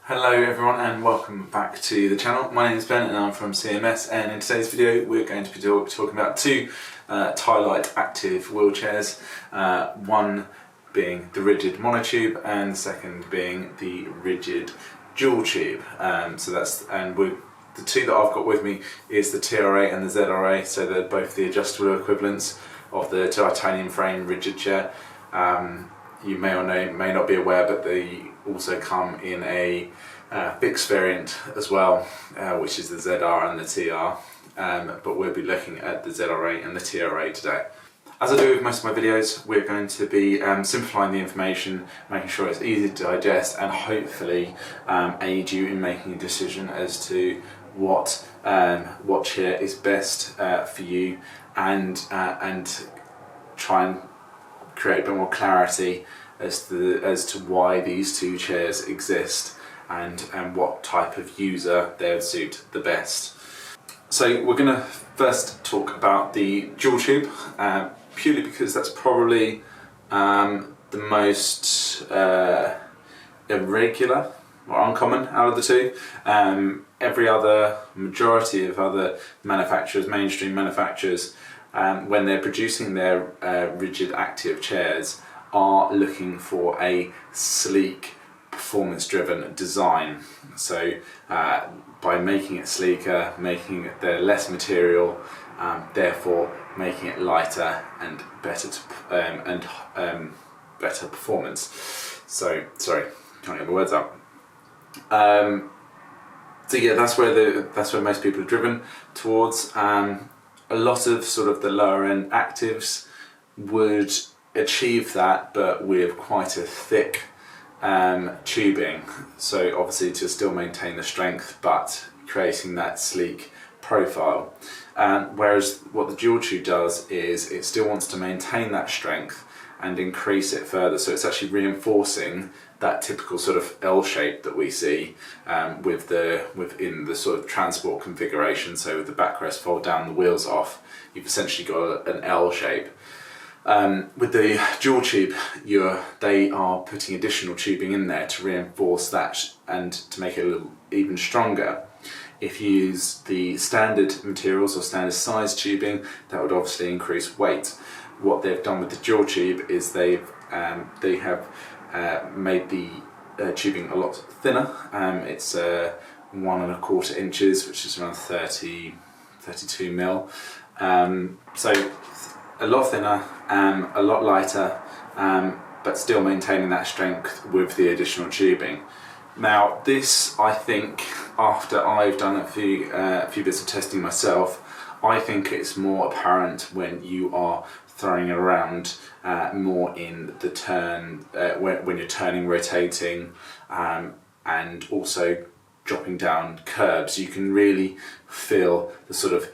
Hello everyone and welcome back to the channel. My name is Ben and I'm from CMS, and in today's video we're going to be talking about two TiLite active wheelchairs, one being the rigid monotube and the second being the rigid dual tube. The two that I've got with me is the TRA and the ZRA, so they're both the adjustable equivalents of the titanium frame rigid chair. You may or may not be aware, but they also come in a fixed variant as well, which is the ZR and the TR, but we'll be looking at the ZRA and the TRA today. As I do with most of my videos, we're going to be simplifying the information, making sure it's easy to digest, and hopefully aid you in making a decision as to what chair is best for you, and try and create a bit more clarity as to why these two chairs exist and what type of user they would suit the best. So we're going to first talk about the dual tube, purely because that's probably the most irregular or uncommon out of the two. Majority of other manufacturers, mainstream manufacturers, when they're producing their rigid active chairs, are looking for a sleek, performance-driven design. So by making it sleeker, making there less material, therefore making it lighter and better better performance. So sorry, can't get my words out. So yeah, that's where most people are driven towards. A lot of sort of the lower end actives would achieve that, but with quite a thick tubing, so obviously to still maintain the strength but creating that sleek profile. Whereas what the dual tube does is it still wants to maintain that strength and increase it further, so it's actually reinforcing that typical sort of L shape that we see within the sort of transport configuration. So with the backrest fold down, the wheels off, you've essentially got an L shape. With the dual tube, they are putting additional tubing in there to reinforce that and to make it a little even stronger. If you use the standard materials or standard size tubing, that would obviously increase weight. What they've done with the dual tube is they have made the tubing a lot thinner. It's 1¼ inches, which is around 32 mil. So a lot thinner, a lot lighter, but still maintaining that strength with the additional tubing. Now this, I think, after I've done a few bits of testing myself, I think it's more apparent when you are throwing it around more in the turn, when you're turning, rotating, and also dropping down curbs. You can really feel the sort of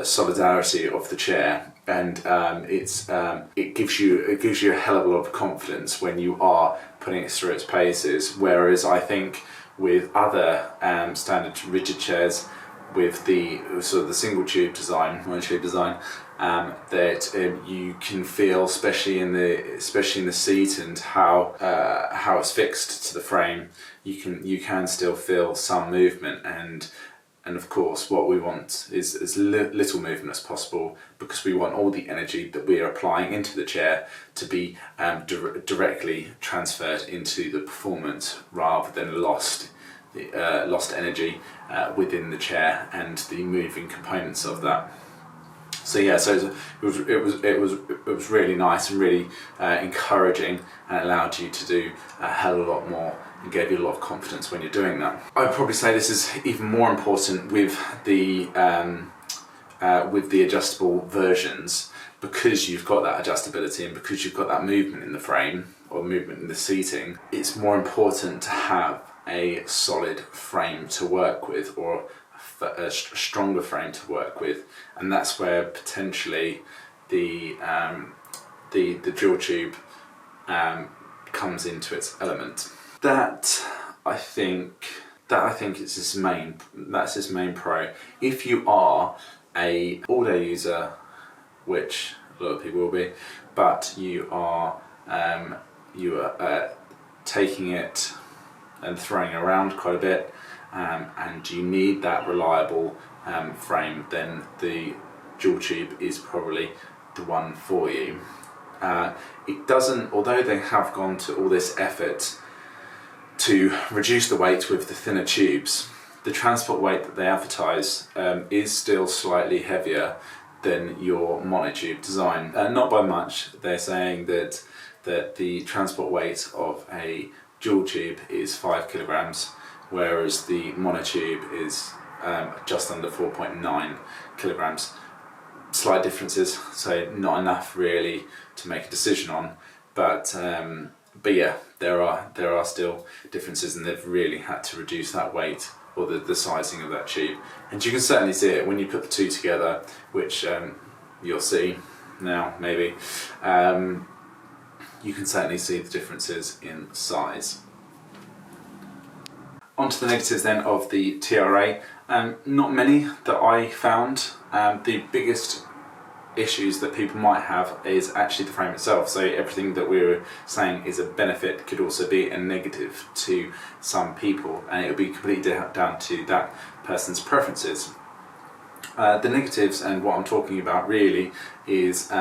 solidarity of the chair, and it gives you a hell of a lot of confidence when you are putting it through its paces. Whereas I think with other standard rigid chairs, with the sort of the single tube design, monotube design, that you can feel, especially in the seat and how it's fixed to the frame, you can still feel some movement, and of course what we want is as little movement as possible, because we want all the energy that we are applying into the chair to be directly transferred into the performance, rather than lost energy within the chair and the moving components of that. So yeah, so it was really nice and really encouraging, and allowed you to do a hell of a lot more and gave you a lot of confidence when you're doing that. I'd probably say this is even more important with the adjustable versions, because you've got that adjustability and because you've got that movement in the frame or movement in the seating. It's more important to have a solid frame to work with, or a stronger frame to work with, and that's where potentially the dual tube comes into its element. That I think is its main pro. If you are a all-day user, which a lot of people will be, but you are taking it and throwing around quite a bit, and you need that reliable frame, then the dual tube is probably the one for you. It doesn't, although they have gone to all this effort to reduce the weight with the thinner tubes, the transport weight that they advertise is still slightly heavier than your monotube design. Not by much. They're saying that the transport weight of a dual tube is 5 kilograms, whereas the monotube is just under 4.9 kilograms. Slight differences, so not enough really to make a decision on, but yeah, there are still differences, and they've really had to reduce that weight, or the sizing of that tube. And you can certainly see it when you put the two together, which you'll see now maybe. You can certainly see the differences in size. On to the negatives then of the TRA. Not many that I found. The biggest issues that people might have is actually the frame itself. So everything that we were saying is a benefit could also be a negative to some people, and it would be completely down to that person's preferences. The negatives, and what I'm talking about really, is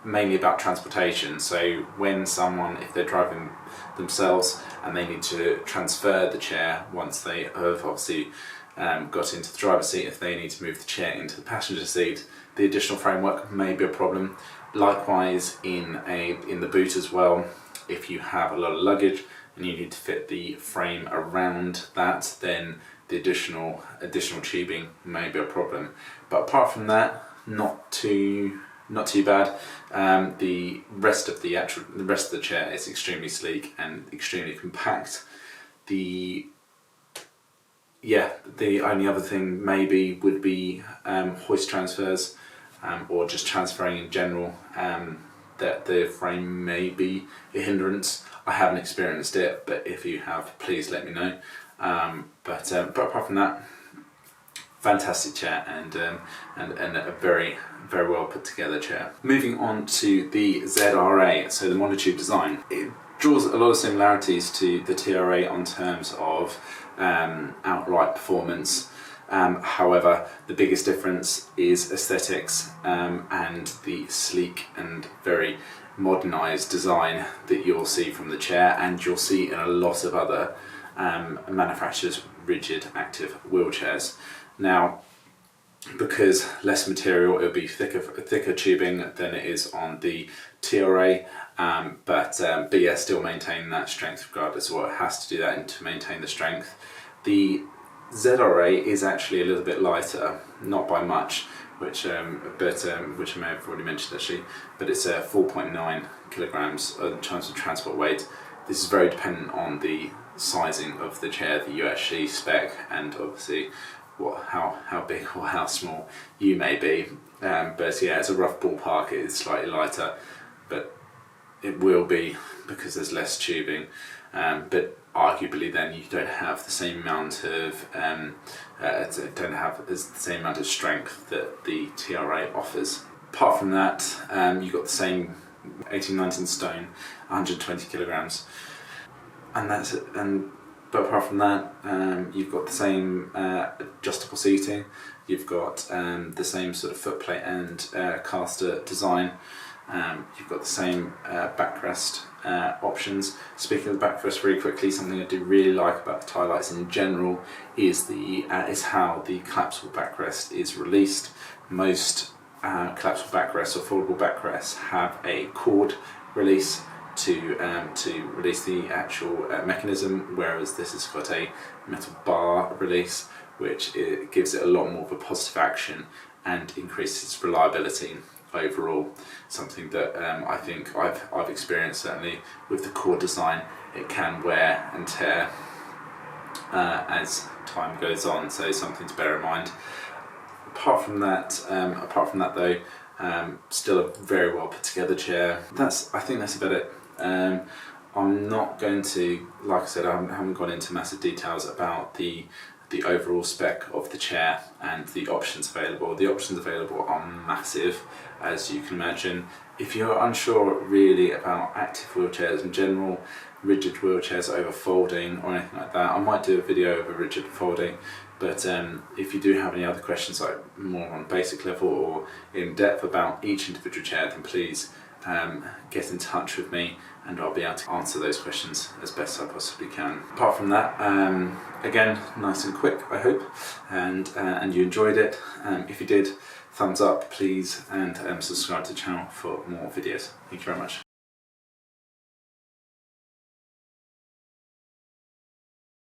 mainly about transportation. So when someone, if they're driving themselves and they need to transfer the chair once they have obviously got into the driver's seat, if they need to move the chair into the passenger seat, the additional framework may be a problem. Likewise in the boot as well, if you have a lot of luggage and you need to fit the frame around that, then the additional tubing may be a problem. But apart from that, not too bad. The rest of the chair is extremely sleek and extremely compact. The only other thing maybe would be hoist transfers, or just transferring in general, that the frame may be a hindrance. I haven't experienced it, but if you have, please let me know. But apart from that, fantastic chair, and a very, very well put together chair. Moving on to the ZRA, so the monotube design. It draws a lot of similarities to the TRA on terms of outright performance. However, the biggest difference is aesthetics, and the sleek and very modernised design that you'll see from the chair, and you'll see in a lot of other manufacturers' rigid active wheelchairs. Now, because less material, it'll be thicker tubing than it is on the TRA, but yeah, still maintain that strength regardless of what it has to do that to maintain the strength. The ZRA is actually a little bit lighter, not by much, which I may have already mentioned actually, but it's 4.9 kilograms in terms of transport weight. This is very dependent on the sizing of the chair that you actually spec, and obviously how big or how small you may be. But yeah, it's a rough ballpark. It is slightly lighter, but it will be because there's less tubing. But arguably, then you don't have the same amount of the same amount of strength that the TRA offers. Apart from that, you've got the same 18-19 stone, 120 kilograms, and that's it. But apart from that, you've got the same adjustable seating. You've got the same sort of footplate and caster design. You've got the same backrest options. Speaking of the backrest, very quickly, something I do really like about the TiLites in general is how the collapsible backrest is released. Most collapsible backrests or foldable backrests have a cord release to release the actual mechanism, whereas this has got a metal bar release, which gives it a lot more of a positive action and increases its reliability overall. Something that I think I've experienced certainly with the core design. It can wear and tear as time goes on, so something to bear in mind. Apart from that though, still a very well put together chair. I think that's about it. I'm not going to, like I said, I haven't gone into massive details about the overall spec of the chair and the options available. The options available are massive, as you can imagine. If you're unsure really about active wheelchairs in general, rigid wheelchairs over folding or anything like that. I might do a video of a rigid folding, but if you do have any other questions, like more on basic level or in depth about each individual chair, then please get in touch with me and I'll be able to answer those questions as best I possibly can. Apart from that, again, nice and quick, I hope, and you enjoyed it. If you did, thumbs up please, and subscribe to the channel for more videos. Thank you very much.